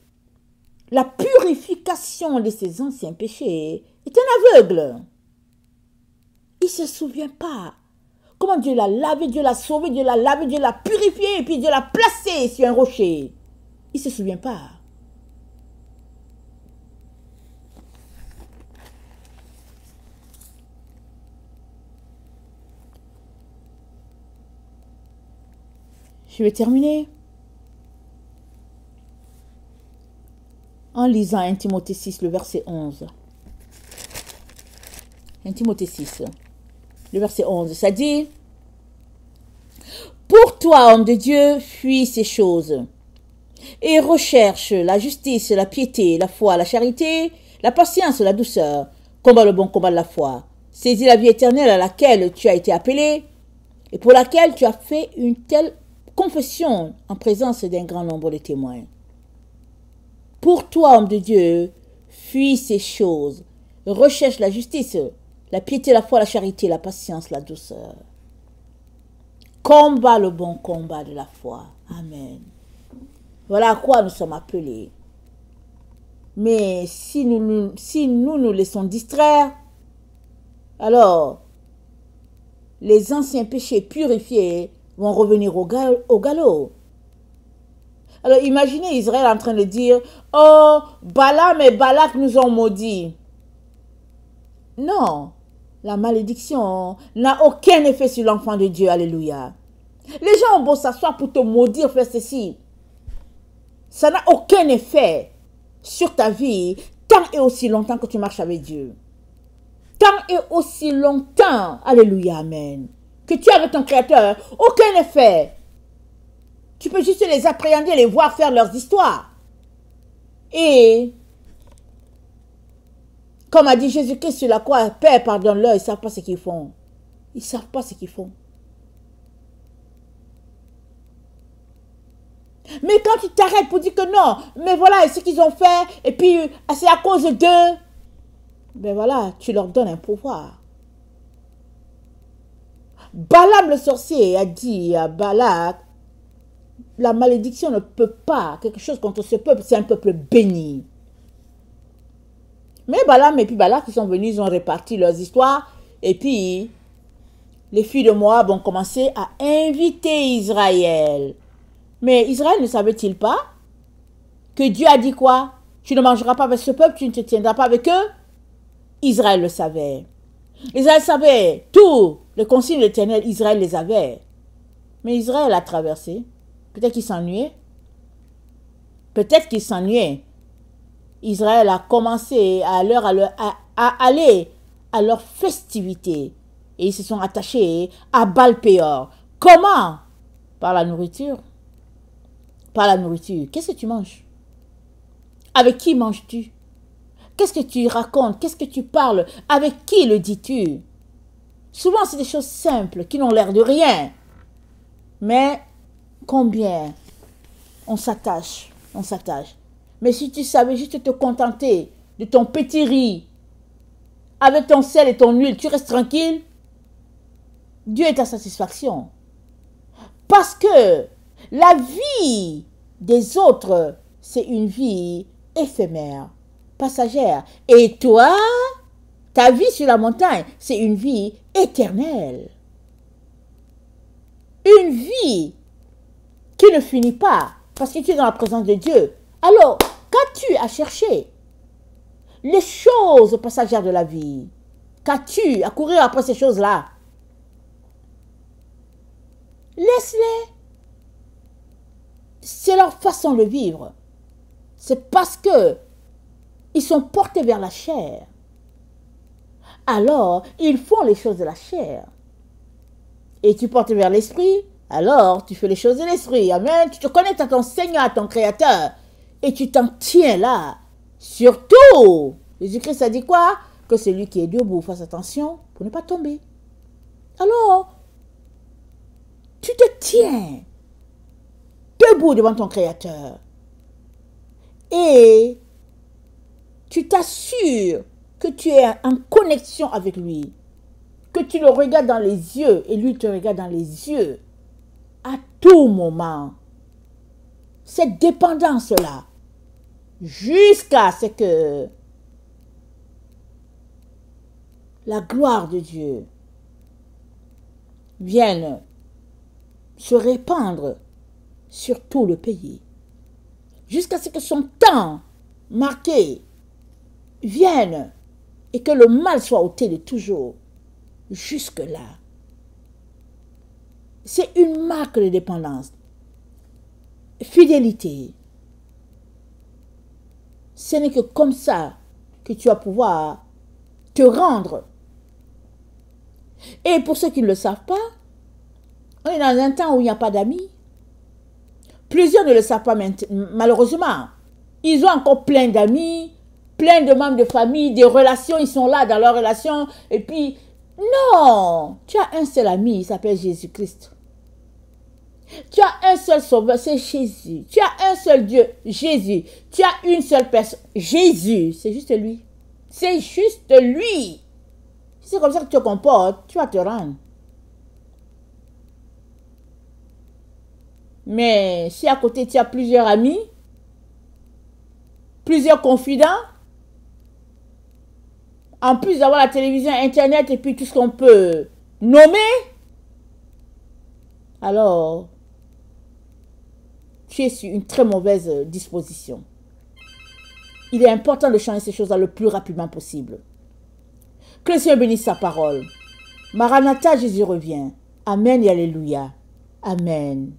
la purification de ses anciens péchés est un aveugle. Il ne se souvient pas comment Dieu l'a lavé, Dieu l'a sauvé, Dieu l'a lavé, Dieu l'a purifié et puis Dieu l'a placé sur un rocher. Il ne se souvient pas. Je vais terminer en lisant 1 Timothée 6, le verset 11. 1 Timothée 6, le verset 11, ça dit: pour toi, homme de Dieu, fuis ces choses et recherche la justice, la piété, la foi, la charité, la patience, la douceur. Combat le bon combat de la foi. Saisis la vie éternelle à laquelle tu as été appelé et pour laquelle tu as fait une telle confession en présence d'un grand nombre de témoins. Pour toi, homme de Dieu, fuis ces choses. Recherche la justice, la piété, la foi, la charité, la patience, la douceur. Combat le bon combat de la foi. Amen. Voilà à quoi nous sommes appelés. Mais si nous nous laissons distraire, alors les anciens péchés purifiés vont revenir au galop. Alors imaginez Israël en train de dire: oh, Balaam et Balak nous ont maudits. Non, la malédiction n'a aucun effet sur l'enfant de Dieu. Alléluia. Les gens ont beau s'asseoir pour te maudire, faire ceci. Ça n'a aucun effet sur ta vie tant et aussi longtemps que tu marches avec Dieu. Tant et aussi longtemps, alléluia, amen, que tu es avec ton Créateur, aucun effet. Tu peux juste les appréhender, les voir faire leurs histoires. Et, comme a dit Jésus-Christ sur la croix, Père, pardonne-leur, ils ne savent pas ce qu'ils font. Ils ne savent pas ce qu'ils font. Mais quand tu t'arrêtes pour dire que non, mais voilà ce qu'ils ont fait, et puis c'est à cause d'eux, ben voilà, tu leur donnes un pouvoir. Balaam le sorcier a dit à Balak: la malédiction ne peut pas, quelque chose contre ce peuple, c'est un peuple béni. Mais Balaam et puis Balak, ils sont venus, ils ont réparti leurs histoires, et puis les filles de Moab ont commencé à inviter Israël. Mais Israël ne savait-il pas que Dieu a dit quoi? Tu ne mangeras pas avec ce peuple, tu ne te tiendras pas avec eux? Israël le savait. Israël savait tout. Les consignes de l'Éternel, Israël les avait. Mais Israël a traversé. Peut-être qu'il s'ennuyait. Peut-être qu'il s'ennuyait. Israël a commencé à aller à leur festivité. Et ils se sont attachés à Baal-Péor. Comment? Par la nourriture. Par la nourriture. Qu'est-ce que tu manges? Avec qui manges-tu? Qu'est-ce que tu racontes? Qu'est-ce que tu parles? Avec qui le dis-tu? Souvent, c'est des choses simples qui n'ont l'air de rien. Mais combien on s'attache, on s'attache. Mais si tu savais juste te contenter de ton petit riz, avec ton sel et ton huile, tu restes tranquille. Dieu est ta satisfaction. Parce que la vie des autres, c'est une vie éphémère, passagère. Et toi, ta vie sur la montagne, c'est une vie éternelle. Une vie qui ne finit pas parce que tu es dans la présence de Dieu. Alors, qu'as-tu à chercher? Les choses passagères de la vie. Qu'as-tu à courir après ces choses-là? Laisse-les. C'est leur façon de vivre. C'est parce que ils sont portés vers la chair. Alors, ils font les choses de la chair. Et tu portes vers l'esprit, alors tu fais les choses de l'esprit. Amen. Tu te connectes à ton Seigneur, à ton Créateur. Et tu t'en tiens là. Surtout, Jésus-Christ a dit quoi? Que celui qui est debout fasse attention pour ne pas tomber. Alors, tu te tiens debout devant ton Créateur. Et tu t'assures que tu es en connexion avec lui. Que tu le regardes dans les yeux et lui te regarde dans les yeux. À tout moment. Cette dépendance-là. Jusqu'à ce que la gloire de Dieu vienne se répandre sur tout le pays. Jusqu'à ce que son temps marqué vienne et que le mal soit ôté de toujours. Jusque-là. C'est une marque de dépendance. Fidélité. Ce n'est que comme ça que tu vas pouvoir te rendre. Et pour ceux qui ne le savent pas, on est dans un temps où il n'y a pas d'amis. Plusieurs ne le savent pas malheureusement. Ils ont encore plein d'amis, plein de membres de famille, des relations, ils sont là dans leurs relations. Et puis, non, tu as un seul ami, il s'appelle Jésus-Christ. Tu as un seul sauveur, c'est Jésus. Tu as un seul Dieu, Jésus. Tu as une seule personne, Jésus. C'est juste lui. C'est juste lui. Si c'est comme ça que tu te comportes, tu vas te rendre. Mais si à côté tu as plusieurs amis, plusieurs confidents, en plus d'avoir la télévision, Internet et puis tout ce qu'on peut nommer, alors tu es sur une très mauvaise disposition. Il est important de changer ces choses-là le plus rapidement possible. Que le Seigneur bénisse sa parole. Maranatha, Jésus revient. Amen et alléluia. Amen.